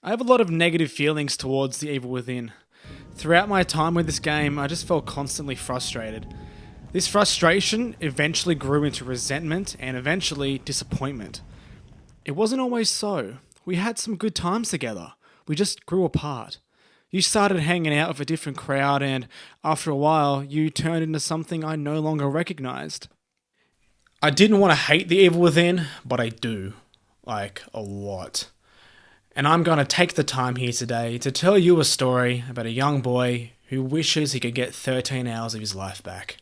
I have a lot of negative feelings towards The Evil Within. Throughout my time with this game, I just felt constantly frustrated. This frustration eventually grew into resentment and eventually disappointment. It wasn't always so. We had some good times together. We just grew apart. You started hanging out with a different crowd, and after a while, you turned into something I no longer recognized. I didn't want to hate The Evil Within, but I do. Like, a lot. And I'm going to take the time here today to tell you a story about a young boy who wishes he could get 13 hours of his life back.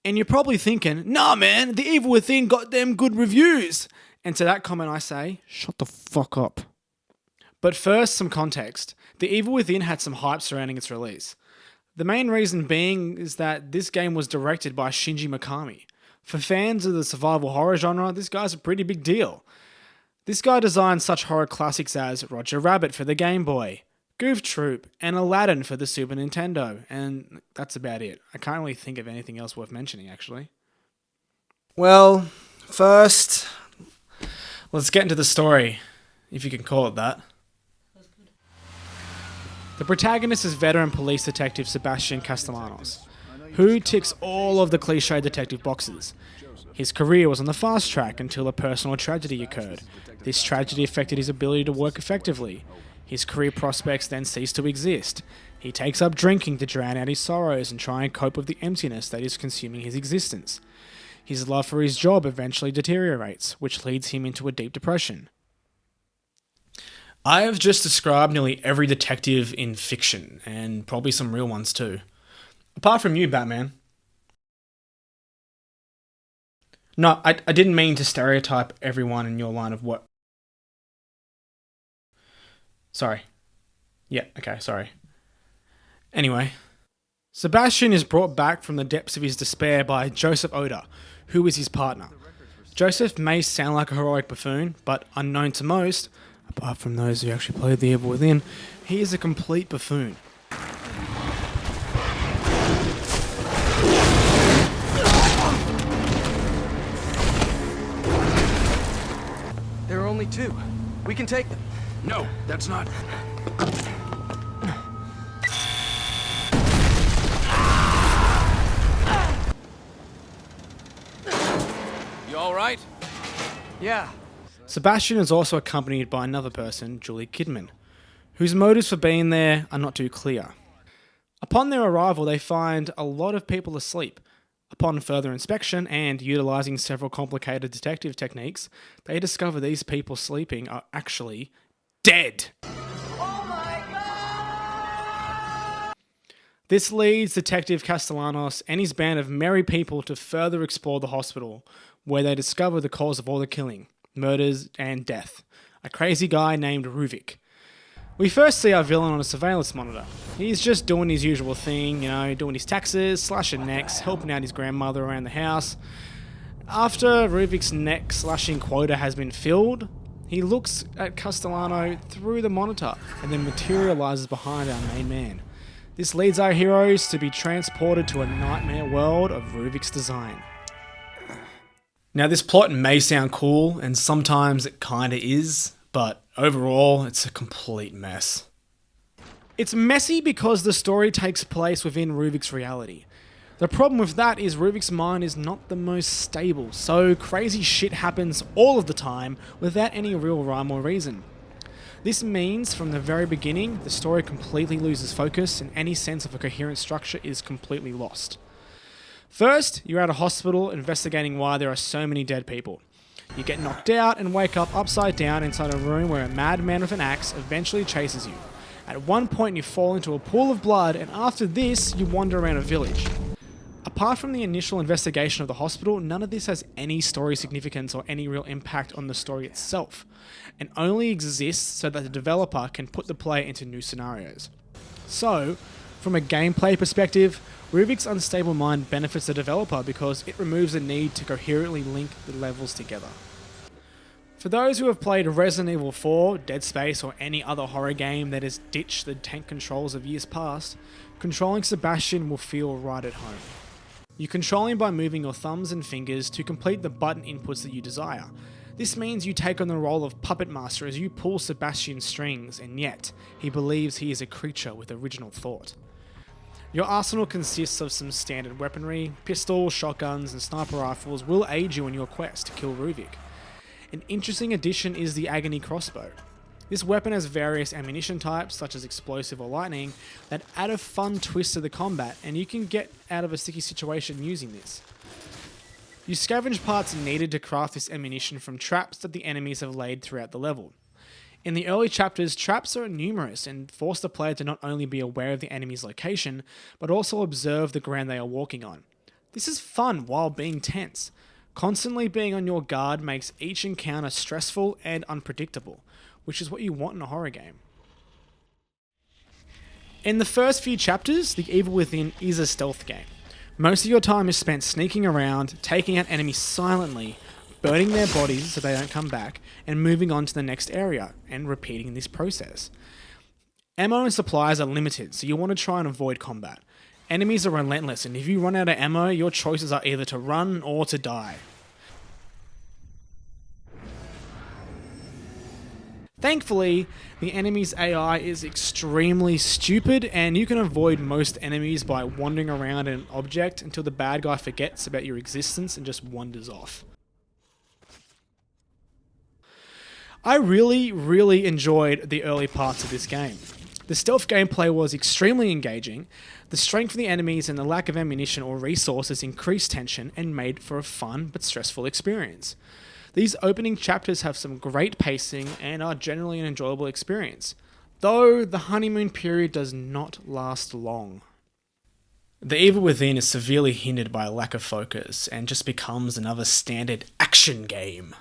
And you're probably thinking, nah man, The Evil Within got them good reviews. And to that comment I say, shut the fuck up. But first, some context. The Evil Within had some hype surrounding its release. The main reason being is that this game was directed by Shinji Mikami. For fans of the survival horror genre, this guy's a pretty big deal. This guy designed such horror classics as Roger Rabbit for the Game Boy, Goof Troop, and Aladdin for the Super Nintendo, and that's about it. I can't really think of anything else worth mentioning, actually. Well, first, let's get into the story, if you can call it that. The protagonist is veteran police detective Sebastian Castellanos, who ticks all of the cliché detective boxes. His career was on the fast track until a personal tragedy occurred. This tragedy affected his ability to work effectively. His career prospects then ceased to exist. He takes up drinking to drown out his sorrows and try and cope with the emptiness that is consuming his existence. His love for his job eventually deteriorates, which leads him into a deep depression. I have just described nearly every detective in fiction, and probably some real ones too. Apart from you, Batman. No, I didn't mean to stereotype everyone in your line of work. Sorry. Yeah, okay, sorry. Anyway, Sebastian is brought back from the depths of his despair by Joseph Oda, who is his partner. Joseph may sound like a heroic buffoon, but unknown to most, apart from those who actually played The Evil Within, he is a complete buffoon. There are only two. We can take them. No, that's not... You all right? Yeah. Sebastian is also accompanied by another person, Julie Kidman, whose motives for being there are not too clear. Upon their arrival, they find a lot of people asleep. Upon further inspection and utilising several complicated detective techniques, they discover these people sleeping are actually dead. Oh my God! This leads Detective Castellanos and his band of merry people to further explore the hospital, where they discover the cause of all the killing, murders and death. A crazy guy named Ruvik. We first see our villain on a surveillance monitor. He's just doing his usual thing, doing his taxes, slashing necks, helping out his grandmother around the house. After Ruvik's neck slashing quota has been filled, he looks at Castellano through the monitor and then materializes behind our main man. This leads our heroes to be transported to a nightmare world of Ruvik's design. Now, this plot may sound cool, and sometimes it kinda is, but overall, it's a complete mess. It's messy because the story takes place within Ruvik's reality. The problem with that is Ruvik's mind is not the most stable, so crazy shit happens all of the time without any real rhyme or reason. This means from the very beginning, the story completely loses focus and any sense of a coherent structure is completely lost. First, you're at a hospital investigating why there are so many dead people. You get knocked out and wake up upside down inside a room where a madman with an axe eventually chases you. At one point you fall into a pool of blood, and after this you wander around a village. Apart from the initial investigation of the hospital, none of this has any story significance or any real impact on the story itself, and only exists so that the developer can put the player into new scenarios. So, from a gameplay perspective, Ruvik's unstable mind benefits the developer because it removes the need to coherently link the levels together. For those who have played Resident Evil 4, Dead Space, or any other horror game that has ditched the tank controls of years past, controlling Sebastian will feel right at home. You control him by moving your thumbs and fingers to complete the button inputs that you desire. This means you take on the role of puppet master as you pull Sebastian's strings, and yet he believes he is a creature with original thought. Your arsenal consists of some standard weaponry. Pistols, shotguns, and sniper rifles will aid you in your quest to kill Ruvik. An interesting addition is the Agony crossbow. This weapon has various ammunition types, such as explosive or lightning, that add a fun twist to the combat, and you can get out of a sticky situation using this. You scavenge parts needed to craft this ammunition from traps that the enemies have laid throughout the level. In the early chapters, traps are numerous and force the player to not only be aware of the enemy's location, but also observe the ground they are walking on. This is fun while being tense. Constantly being on your guard makes each encounter stressful and unpredictable, which is what you want in a horror game. In the first few chapters, The Evil Within is a stealth game. Most of your time is spent sneaking around, taking out enemies silently, burning their bodies so they don't come back, and moving on to the next area, and repeating this process. Ammo and supplies are limited, so you want to try and avoid combat. Enemies are relentless, and if you run out of ammo, your choices are either to run or to die. Thankfully, the enemy's AI is extremely stupid, and you can avoid most enemies by wandering around an object until the bad guy forgets about your existence and just wanders off. I really enjoyed the early parts of this game. The stealth gameplay was extremely engaging, the strength of the enemies and the lack of ammunition or resources increased tension and made for a fun but stressful experience. These opening chapters have some great pacing and are generally an enjoyable experience, though the honeymoon period does not last long. The Evil Within is severely hindered by a lack of focus and just becomes another standard action game.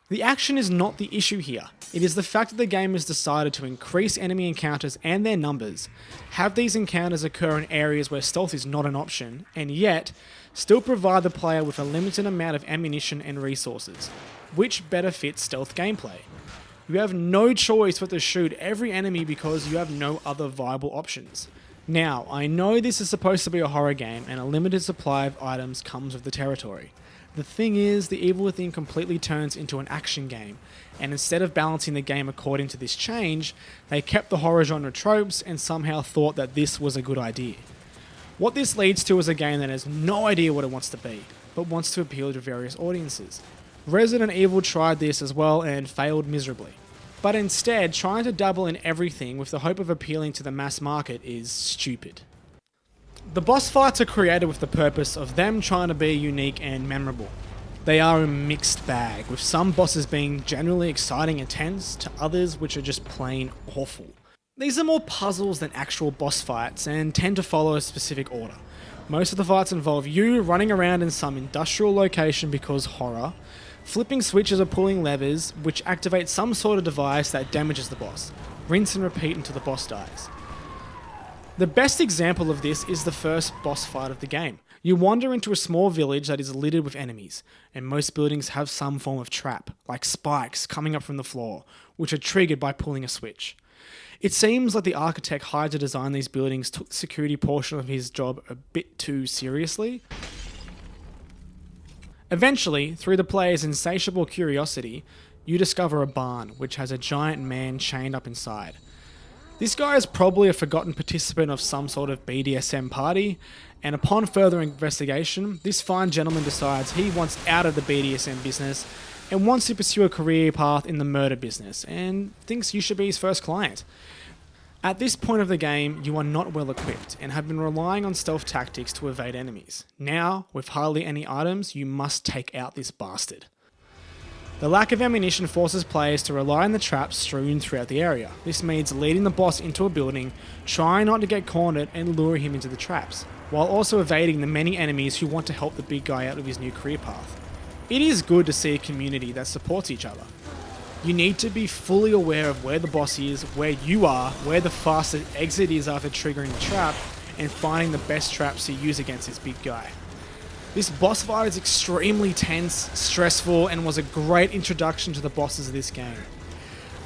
The action is not the issue here. It is the fact that the game has decided to increase enemy encounters and their numbers, have these encounters occur in areas where stealth is not an option, and yet still provide the player with a limited amount of ammunition and resources, which better fits stealth gameplay. You have no choice but to shoot every enemy because you have no other viable options. Now, I know this is supposed to be a horror game and a limited supply of items comes with the territory. The thing is, The Evil Within completely turns into an action game, and instead of balancing the game according to this change, they kept the horror genre tropes and somehow thought that this was a good idea. What this leads to is a game that has no idea what it wants to be, but wants to appeal to various audiences. Resident Evil tried this as well and failed miserably. But instead, trying to dabble in everything with the hope of appealing to the mass market is stupid. The boss fights are created with the purpose of them trying to be unique and memorable. They are a mixed bag, with some bosses being generally exciting and tense, to others which are just plain awful. These are more puzzles than actual boss fights and tend to follow a specific order. Most of the fights involve you running around in some industrial location because horror, flipping switches or pulling levers which activate some sort of device that damages the boss. Rinse and repeat until the boss dies. The best example of this is the first boss fight of the game. You wander into a small village that is littered with enemies, and most buildings have some form of trap, like spikes coming up from the floor, which are triggered by pulling a switch. It seems like the architect hired to design these buildings took the security portion of his job a bit too seriously. Eventually, through the player's insatiable curiosity, you discover a barn which has a giant man chained up inside. This guy is probably a forgotten participant of some sort of BDSM party, and upon further investigation, this fine gentleman decides he wants out of the BDSM business and wants to pursue a career path in the murder business, and thinks you should be his first client. At this point of the game, you are not well equipped and have been relying on stealth tactics to evade enemies. Now, with hardly any items, you must take out this bastard. The lack of ammunition forces players to rely on the traps strewn throughout the area. This means leading the boss into a building, trying not to get cornered and lure him into the traps, while also evading the many enemies who want to help the big guy out of his new career path. It is good to see a community that supports each other. You need to be fully aware of where the boss is, where you are, where the fastest exit is after triggering the trap, and finding the best traps to use against this big guy. This boss fight is extremely tense, stressful, and was a great introduction to the bosses of this game.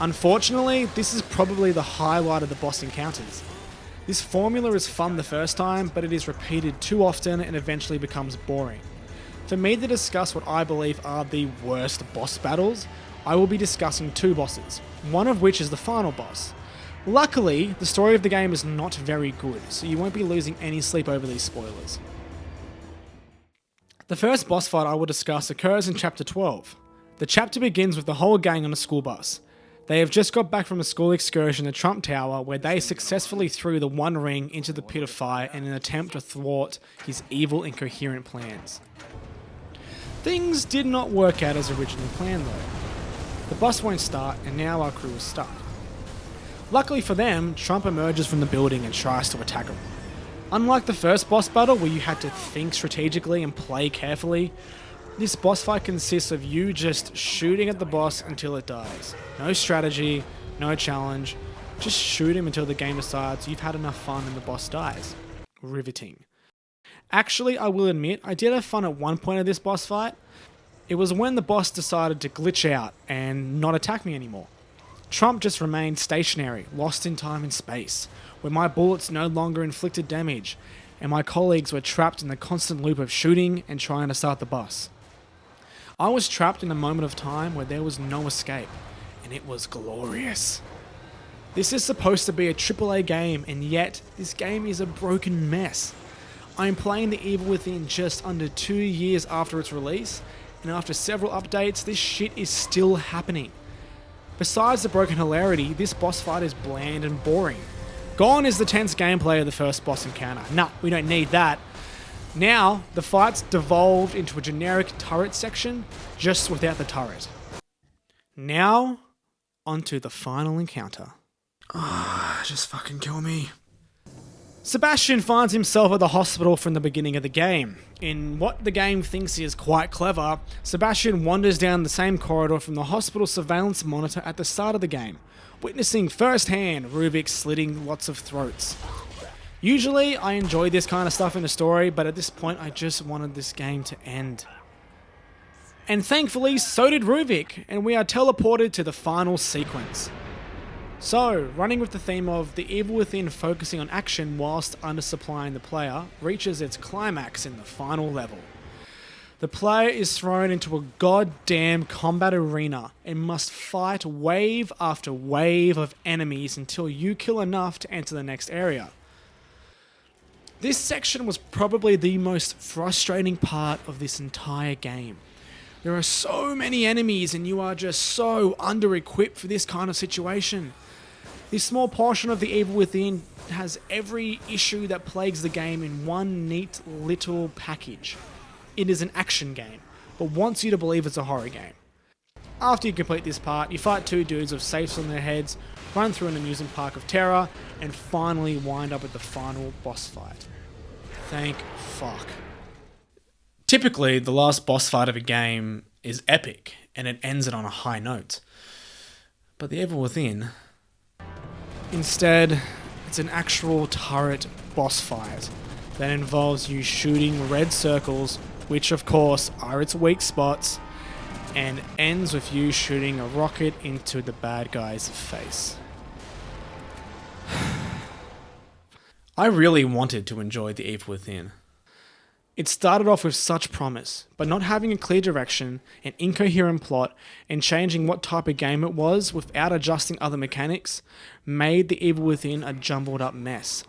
Unfortunately, this is probably the highlight of the boss encounters. This formula is fun the first time, but it is repeated too often and eventually becomes boring. For me to discuss what I believe are the worst boss battles, I will be discussing two bosses, one of which is the final boss. Luckily, the story of the game is not very good, so you won't be losing any sleep over these spoilers. The first boss fight I will discuss occurs in Chapter 12. The chapter begins with the whole gang on a school bus. They have just got back from a school excursion to Trump Tower where they successfully threw the One Ring into the pit of fire in an attempt to thwart his evil, incoherent plans. Things did not work out as originally planned though. The bus won't start and now our crew is stuck. Luckily for them, Trump emerges from the building and tries to attack them. Unlike the first boss battle where you had to think strategically and play carefully, this boss fight consists of you just shooting at the boss until it dies. No strategy, no challenge, just shoot him until the game decides you've had enough fun and the boss dies. Riveting. Actually, I will admit, I did have fun at one point of this boss fight. It was when the boss decided to glitch out and not attack me anymore. Trump just remained stationary, lost in time and space, where my bullets no longer inflicted damage, and my colleagues were trapped in the constant loop of shooting and trying to start the bus. I was trapped in a moment of time where there was no escape, and it was glorious. This is supposed to be a AAA game, and yet this game is a broken mess. I am playing The Evil Within just under 2 years after its release, and after several updates, this shit is still happening. Besides the broken hilarity, this boss fight is bland and boring. Gone is the tense gameplay of the first boss encounter. Nah, we don't need that. Now, the fight's devolved into a generic turret section, just without the turret. Now, onto the final encounter. Just fucking kill me. Sebastian finds himself at the hospital from the beginning of the game. In what the game thinks is quite clever, Sebastian wanders down the same corridor from the hospital surveillance monitor at the start of the game, witnessing firsthand Ruvik slitting lots of throats. Usually, I enjoy this kind of stuff in a story, but at this point I just wanted this game to end. And thankfully, so did Ruvik, and we are teleported to the final sequence. So, running with the theme of The Evil Within focusing on action whilst undersupplying the player, reaches its climax in the final level. The player is thrown into a goddamn combat arena and must fight wave after wave of enemies until you kill enough to enter the next area. This section was probably the most frustrating part of this entire game. There are so many enemies and you are just so under-equipped for this kind of situation. This small portion of The Evil Within has every issue that plagues the game in one neat little package. It is an action game, but wants you to believe it's a horror game. After you complete this part, you fight two dudes with safes on their heads, run through an amusement park of terror, and finally wind up at the final boss fight. Thank fuck. Typically, the last boss fight of a game is epic, and it ends it on a high note. But The Evil Within... Instead, it's an actual turret boss fight that involves you shooting red circles, which of course are its weak spots, and ends with you shooting a rocket into the bad guy's face. I really wanted to enjoy The Evil Within. It started off with such promise, but not having a clear direction, an incoherent plot, and changing what type of game it was without adjusting other mechanics, made The Evil Within a jumbled up mess.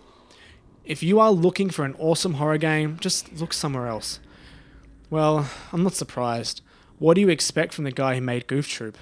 If you are looking for an awesome horror game, just look somewhere else. Well, I'm not surprised. What do you expect from the guy who made Goof Troop?